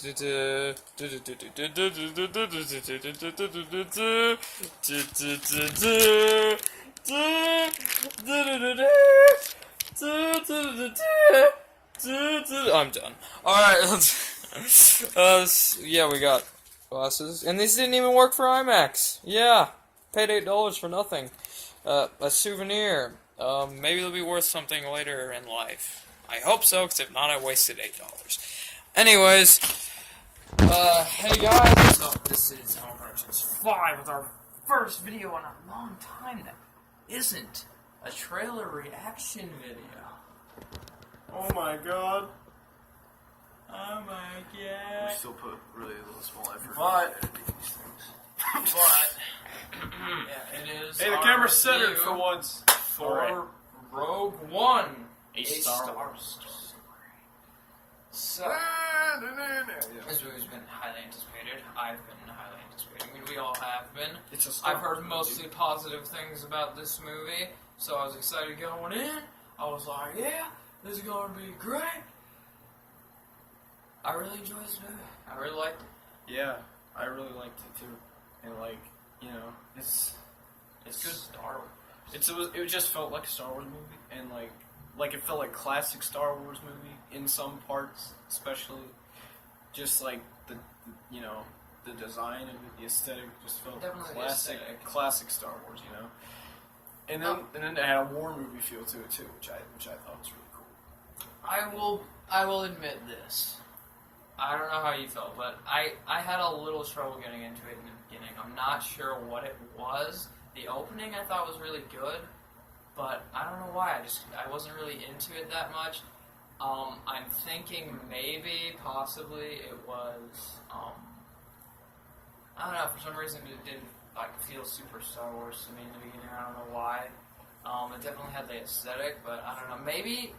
I'm done. Alright, yeah, we got glasses. And these didn't even work for IMAX. Yeah, paid $8 for nothing. A souvenir. Maybe they'll be worth something later in life. I hope so, because if not, I wasted $8. Anyways, hey guys, so this is Home Productions 5 with our first video in a long time that isn't a trailer reaction video. Oh my god. Oh my god. We still put really a little small effort But, into these things. Yeah, it is. Hey, the camera's centered for once. For Rogue One. A Star Wars So, this movie's been highly anticipated. I've been highly anticipating. I mean, we all have been. It's a Star I've heard Wars mostly movie. positive things about this movie, so I was excited going in. I was like, yeah, this is going to be great. I really enjoyed this movie. I really liked it. Yeah, I really liked it too. And it's good Star Wars. it just felt like a Star Wars movie, and like it felt like classic Star Wars movie in some parts, especially just like the design and the aesthetic just felt Definitely the aesthetic. classic Star Wars, you know. And then it had a war movie feel to it too, which I thought was really cool. I will admit this. I don't know how you felt, but I had a little trouble getting into it in the beginning. I'm not sure what it was. The opening I thought was really good, but I don't know why. I wasn't really into it that much. I'm thinking maybe, possibly, it was, I don't know, for some reason it didn't feel super Star Wars to me in the beginning. I don't know why. It definitely had the aesthetic, but I don't know. Maybe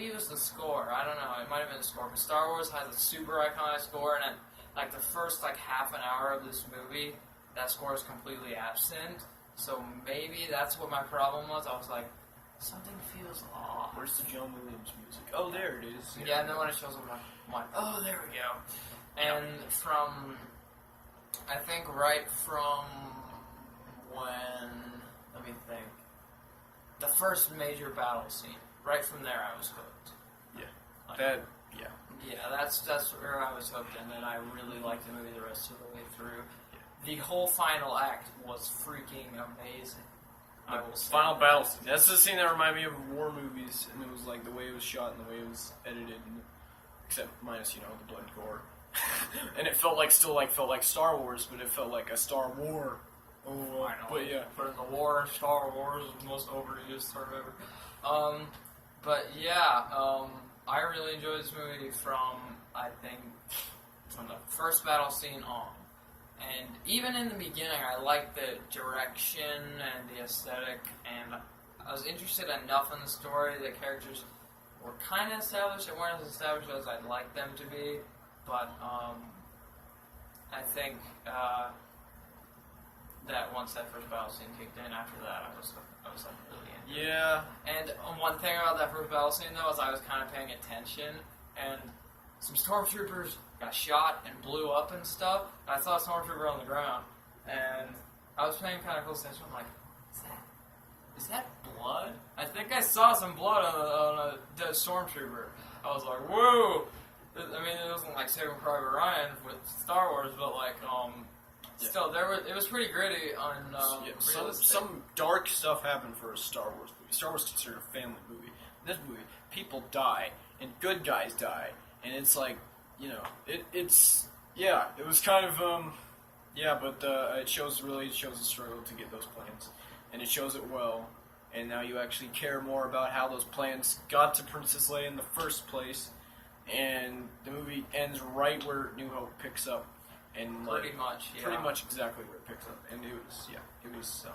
it was the score. I don't know. It might have been the score. Because Star Wars has a super iconic score, and the first half an hour of this movie, that score is completely absent. So maybe that's what my problem was. I was like, something feels off. Where's the John Williams music? Oh, there it is. Yeah, and then when it shows up, I'm like, oh, there we go. And I think right from when, let me think, the first major battle scene, right from there I was hooked. Yeah. Yeah, that's where I was hooked, and then I really liked the movie the rest of the way through. Yeah. The whole final act was freaking amazing. I will say Final that. battle scene. That's the scene that reminded me of war movies, and it was like the way it was shot and the way it was edited, except minus the blood and gore. And it felt like Star Wars, but it felt like a Star War. Oh, I know. But yeah. But in the war, Star Wars is the most overused term ever. But yeah, I really enjoyed this movie from the first battle scene on. And even in the beginning, I liked the direction and the aesthetic, and I was interested enough in the story. The characters were kind of established. They weren't as established as I'd like them to be, but I think that once that first battle scene kicked in, after that, I was really into it. Yeah. And one thing about that first battle scene, though, is I was kind of paying attention, and some stormtroopers got shot and blew up and stuff. I saw a stormtrooper on the ground, and I was paying kind of close attention. I'm like, is that blood? I think I saw some blood on a dead stormtrooper. I was like, whoa! I mean, it wasn't like Saving Private Ryan with Star Wars, but still, it was pretty gritty on some dark stuff happened for a Star Wars movie. Star Wars is considered a family movie. In this movie, people die, and good guys die. And it's like, it was kind of, but it shows the struggle to get those plans. And it shows it well. And now you actually care more about how those plans got to Princess Leia in the first place. And the movie ends right where New Hope picks up. And pretty much exactly where it picks up. And it was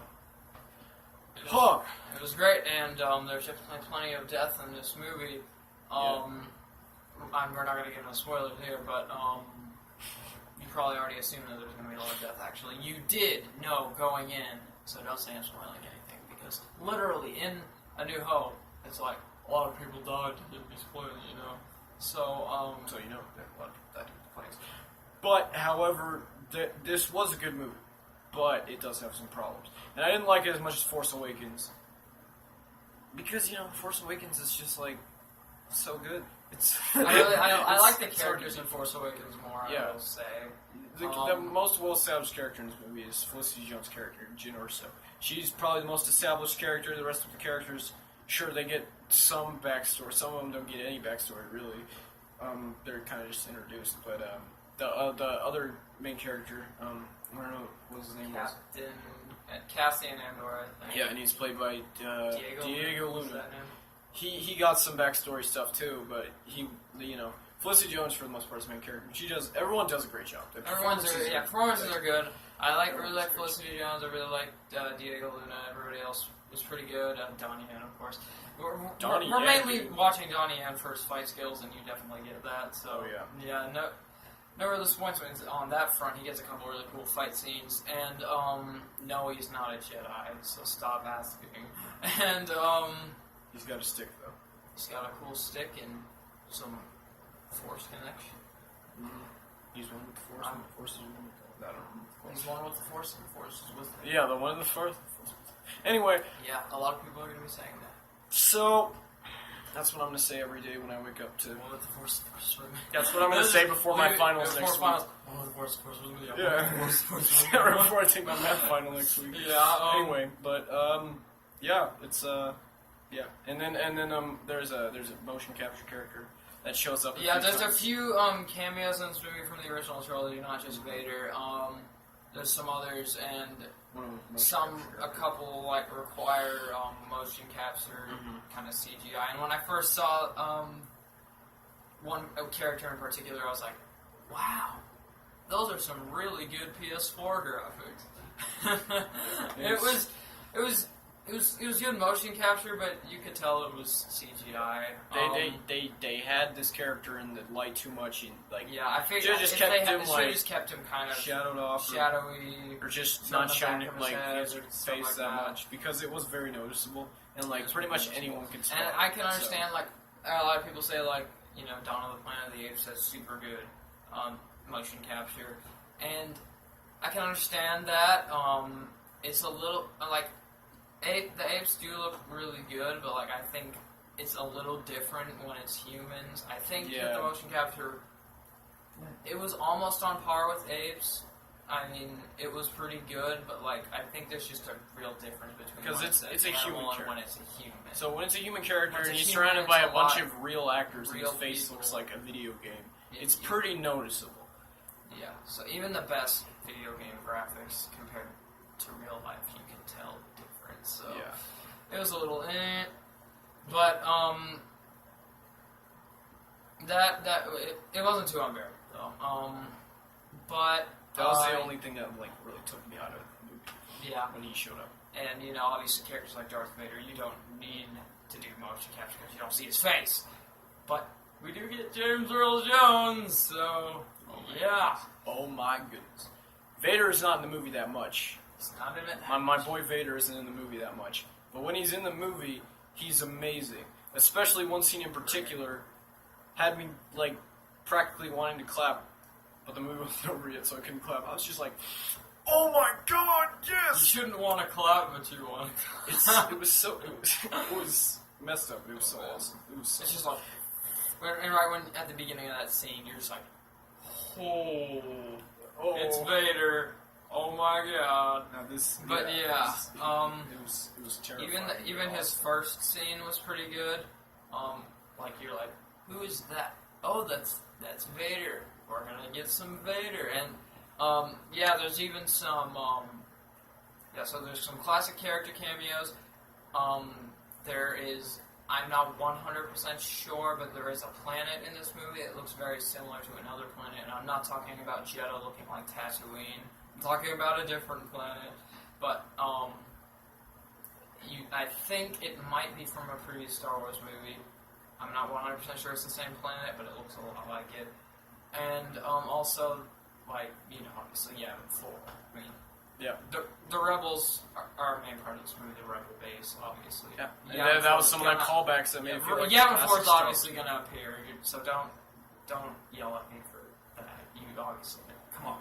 It was great, and there's definitely plenty of death in this movie. We're not going to get into spoilers here, but you probably already assumed that there's going to be a lot of death, actually. You did know going in, so don't say I'm spoiling anything, because literally in A New Hope, it's like, a lot of people died, didn't be spoiling, So, so that a lot of people died. complaints. But, however, this was a good movie. But it does have some problems. And I didn't like it as much as Force Awakens. Because, Force Awakens is just, like, so good. I like the characters in Force Awakens more, I will say. The most well-established character in this movie is Felicity Jones' character, Jyn Erso. She's probably the most established character. The rest of the characters, sure, they get some backstory. Some of them don't get any backstory, really. They're kind of just introduced. But the other main character, I don't know what his name was. Cassian Andor, I think. Yeah, and he's played by Diego Luna. Is that name? He got some backstory stuff too, but Felicity Jones for the most part is the main character. Everyone does a great job. Performances are good. I really like Felicity Jones. I really like Diego Luna. Everybody else was pretty good. Donnie Yen, of course. We're mainly watching Donnie Yen for his fight skills, and you definitely get that. So no real disappointments on that front. He gets a couple really cool fight scenes, and no, he's not a Jedi, so stop asking. And he's got a stick though. He's got a cool stick and some Force connection. Mm-hmm. He's one with the Force. And the Force is one with the... I don't know. He's one with the Force, and the Force is with him. Yeah, the one in the Force. Anyway. Yeah, a lot of people are going to be saying that. So, that's what I'm going to say every day when I wake up to... One with the Force with me. That's what I'm going to say before my finals next week. One with the Force with me. Yeah. Before I take my math final next week. Yeah. Anyway, but, yeah, it's, yeah. And then there's a motion capture character that shows up. There's a few cameos in this movie from the original trilogy, not just Vader. There's some others, and a couple require motion capture kind of CGI. And when I first saw one character in particular, I was like, "Wow, those are some really good PS4 graphics." It was good motion capture, but you could tell it was CGI. They had this character in the light too much, and I figured just kept him kind of shadowed off, shadowy, or just not showing him his face that much, because it was very noticeable, and pretty much anyone could spot. And I can understand a lot of people say Dawn of the Planet of the Apes has super good motion capture, and I can understand that. It's a little the apes do look really good, but I think it's a little different when it's humans. I think with the motion capture, it was almost on par with apes. I mean, it was pretty good, but I think there's just a real difference between because it's a human character. When it's a human. So when it's a human character and he's surrounded by a bunch of real actors, and his face looks like a video game. It's pretty noticeable. Yeah. So even the best video game graphics compared to real life, you can tell. So it was a little but it wasn't too unbearable though. But that was the only thing that really took me out of the movie. Yeah, when he showed up. And obviously characters like Darth Vader, you don't need to do motion capture because you don't see his face. But we do get James Earl Jones, so Oh my goodness, Vader is not in the movie that much. My boy Vader isn't in the movie that much. But when he's in the movie, he's amazing. Especially one scene in particular had me, practically wanting to clap. But the movie wasn't over yet, so I couldn't clap. I was just like, oh my god, yes! You shouldn't want to clap, but you want to clap. It was messed up. It was so awesome. It's just right when, at the beginning of that scene, you're just like, oh, it's Vader. Oh my god! Now it was terrifying. Even his first scene was pretty good. You're like, who is that? Oh, that's Vader. We're gonna get some Vader, and there's even some so there's some classic character cameos. There is, I'm not 100% sure, but there is a planet in this movie that looks very similar to another planet, and I'm not talking about Jedha looking like Tatooine. I'm talking about a different planet, but I think it might be from a previous Star Wars movie. I'm not 100% sure it's the same planet, but it looks a lot like it. And also, obviously, Thor. I mean, the Rebels are a main part of this movie, the Rebel base, obviously. Yeah, that was some of the callbacks that made me feel like Yavin 4 is obviously going to appear, so don't yell at me for You obviously come on.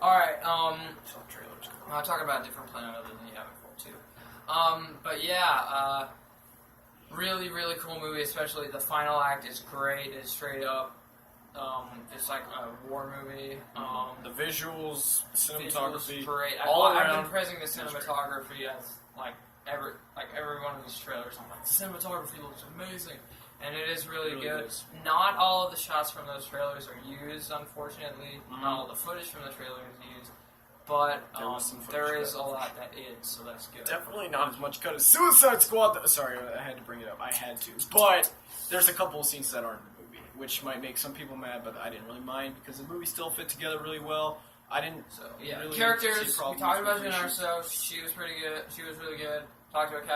All right. Some trailers. I'll talk about a different planet other than the Avatar too. But yeah, really, really cool movie. Especially the final act is great. It's straight up. It's like a war movie. The visuals, cinematography, visuals great. I've been praising the cinematography as every one of these trailers. I'm like, the cinematography looks amazing, and it is really good. Is. Not all of the shots from those trailers are used, unfortunately. Not all the footage from the trailer is used, but there is a lot that is, so that's good. Definitely not as much cut as Suicide Squad. Sorry, I had to bring it up. I had to. But there's a couple of scenes that aren't in the movie, which might make some people mad, but I didn't really mind because the movie still fit together really well. I didn't. So yeah, really characters. see problems We talked about with Jyn issues. Erso. She was pretty good. She was really good. Talked about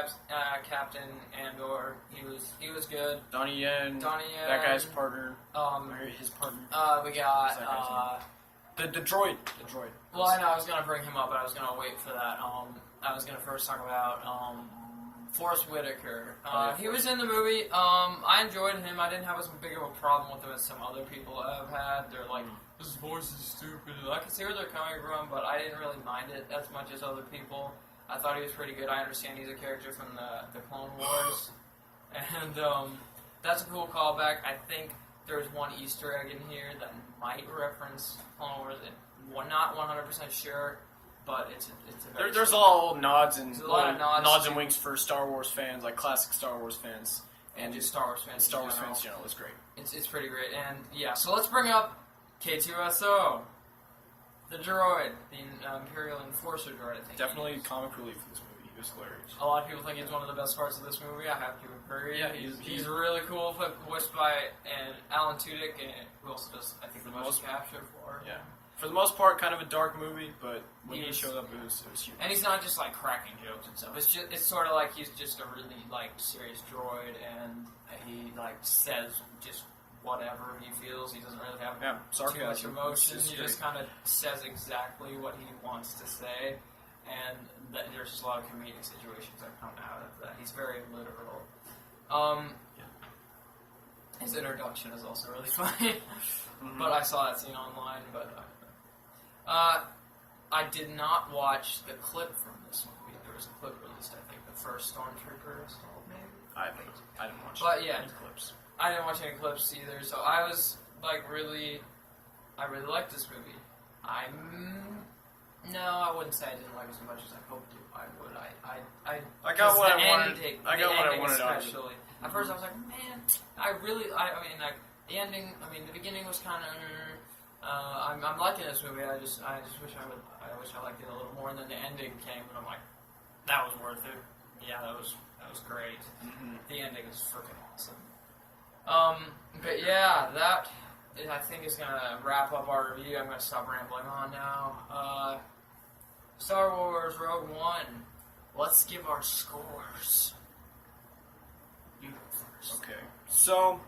Captain Andor. He was good. Donnie Yen. Donnie Yen. That guy's partner. Or his partner. We got. The droid. Well, I know I was gonna bring him up, but I was gonna wait for that. I was gonna first talk about Forrest Whitaker. He was in the movie. I enjoyed him. I didn't have as big of a problem with him as some other people have had. They're like, his voice is stupid. I can see where they're coming from, but I didn't really mind it as much as other people. I thought he was pretty good. I understand he's a character from the Clone Wars, and that's a cool callback. I think there's one Easter egg in here that might reference Clone Wars. I'm not 100% sure, but it's a very There's all nods and There's a lot of nods and to- winks for Star Wars fans, like classic Star Wars fans, and just Star Wars fans. Star Wars in general. fans. You know, it's great. It's pretty great, and yeah. So let's bring up K2SO, the droid, the Imperial Enforcer droid. I think Definitely comic relief in this movie. He was hilarious. a lot of people think he's one of the best parts of this movie. I have to agree. Yeah, he's really cool. Voiced by Alan Tudyk, and who also does I think the motion capture for. Yeah. For the most part, kind of a dark movie, but when he Yes. showed up, it was huge. And he's not just like cracking jokes and stuff. It's sort of like he's just a really like serious droid, and he like says just whatever he feels. He doesn't really have Yeah, too sarcasm. much emotion. It's He great. just kind of says exactly what he wants to say, and there's just a lot of comedic situations that come out of that. He's very literal. His introduction is also really funny, but I saw that scene online. But I did not watch the clip from this movie. There was a clip released, I think, the first Stormtrooper installed, maybe. I didn't watch. But yeah. any clips. I didn't watch any clips either, so I was like I really liked this movie. No, I wouldn't say I didn't like it as much as I hoped to. I would. I got what the I wanted. ending- I got the what I ending wanted out of it. especially. At first, I was like, man, I mean, like the ending. I mean, the beginning was kind of. I'm liking this movie. I just wish I liked it a little more. And then the ending came, and I'm like, that was worth it. Yeah, that was great. The ending is freaking awesome. But yeah, that I think is gonna wrap up our review. I'm gonna stop rambling on now. Star Wars Rogue One. Let's give our scores. You go first. Okay, so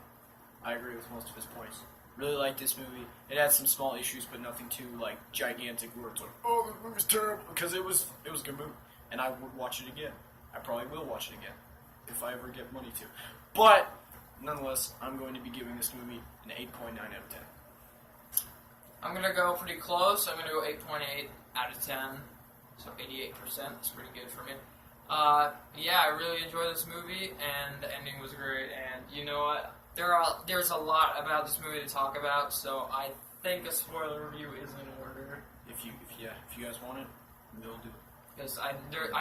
I agree with most of his points. Really liked this movie. It had some small issues, but nothing too like gigantic where it's like, oh, this movie's terrible. Because it was a good movie, and I would watch it again. I probably will watch it again if I ever get money to. But nonetheless, I'm going to be giving this movie an 8.9 out of 10. I'm gonna go pretty close. I'm gonna go 8.8 out of 10. So 88%. That's pretty good for me. Yeah, I really enjoyed this movie, and the ending was great. And you know what? There's a lot about this movie to talk about, so I think a spoiler review is in order. If you guys want it, we'll do it. Because I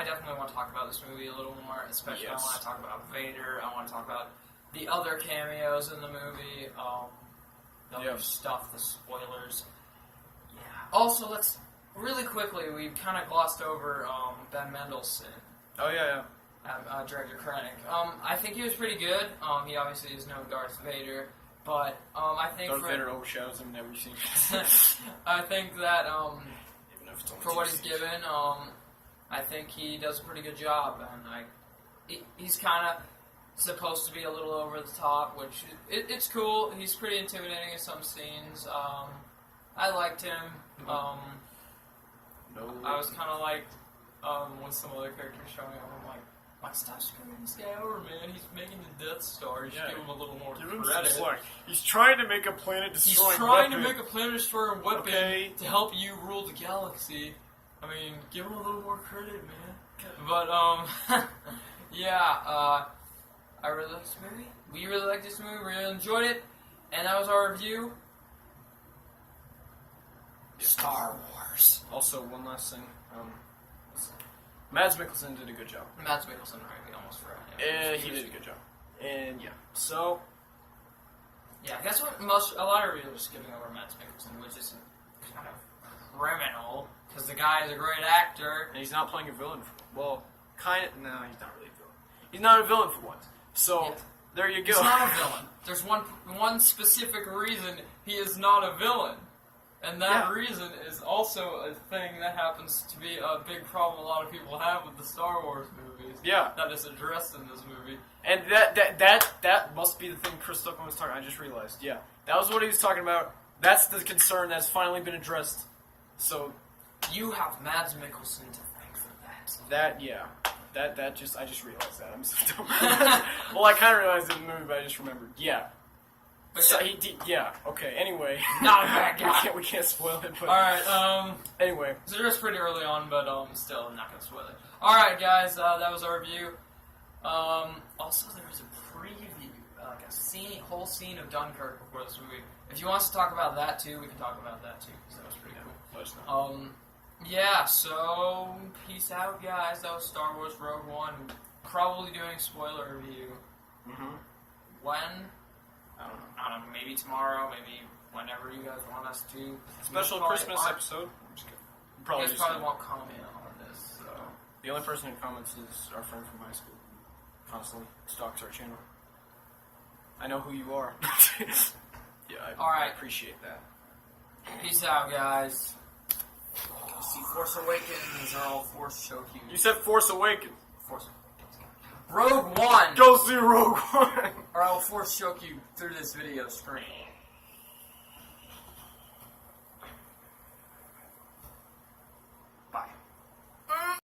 definitely want to talk about this movie a little more, especially Yes. I want to talk about Vader. I want to talk about the other cameos in the movie, the other stuff, the spoilers. Yeah. Also, let's really quickly. We kind of glossed over Ben Mendelsohn, Oh yeah. Director Krennic. I think he was pretty good. He obviously is no Darth Vader, but I think Darth Vader overshadows him in every scene. I think that Even if it's only for two what he's scenes. given, I think he does a pretty good job, and he's kind of supposed to be a little over the top, which it's cool. He's pretty intimidating in some scenes. I liked him. No. I was kind of like, when some other characters showing up, I'm like, Like, stop screwing this guy over, man. He's making the Death Star. You should Yeah. give him a little more Give him credit. some slack. He's trying to make a planet He's destroying trying weapon. to make a planet-destroying weapon Okay. to help you rule the galaxy. I mean, give him a little more credit, man. But, yeah, I really like this movie. We really liked this movie. We really enjoyed it. And that was our review. Star Wars. Also, one last thing. Mads Mikkelsen did a good job. Mads Mikkelsen, right? We almost forgot him. He did a good job. And yeah, so Yeah, that's what a lot of reviewers are giving over Mads Mikkelsen, which is kind of criminal, because the guy is a great actor. and he's not playing a villain. Well, kind of. No, he's not really a villain. He's not a villain for once. So Yeah. there you go. He's not a villain. There's one specific reason he is not a villain. And that Yeah. reason is also a thing that happens to be a big problem a lot of people have with the Star Wars movies. Yeah. That is addressed in this movie. And that must be the thing Chris Stuckman was talking. I just realized. Yeah, that was what he was talking about. That's the concern that's finally been addressed. So You have Mads Mikkelsen to thank for that. that I just realized that. I'm so dumb. Well, I kind of realized it in the movie, but I just remembered. Yeah. But So yeah, Okay. Anyway, not a bad guy. we can't spoil it. But Alright, anyway, so it was pretty early on, but still, I'm not going to spoil it. Alright, guys, that was our review. Also, there was a preview, like a whole scene of Dunkirk before this movie. If you want us to talk about that too, we can talk about that too, because that was pretty cool. let us know. Yeah, so, peace out, guys. That was Star Wars Rogue One. Probably doing spoiler review. When? I don't know, maybe tomorrow, maybe whenever you guys want us to. Special Probably Christmas aren't- episode. I'm just kidding. You Probably guys just probably gonna- won't comment on this, so. The only person who comments is our friend from high school. Constantly stalks our channel. I know who you are. Yeah, I Alright. appreciate that. Peace out, guys. Go see Force Awakens, or I'll Force choke you. You said Force Awakens. Force Rogue One, Go see Rogue One. or I'll Force choke you through this video screen.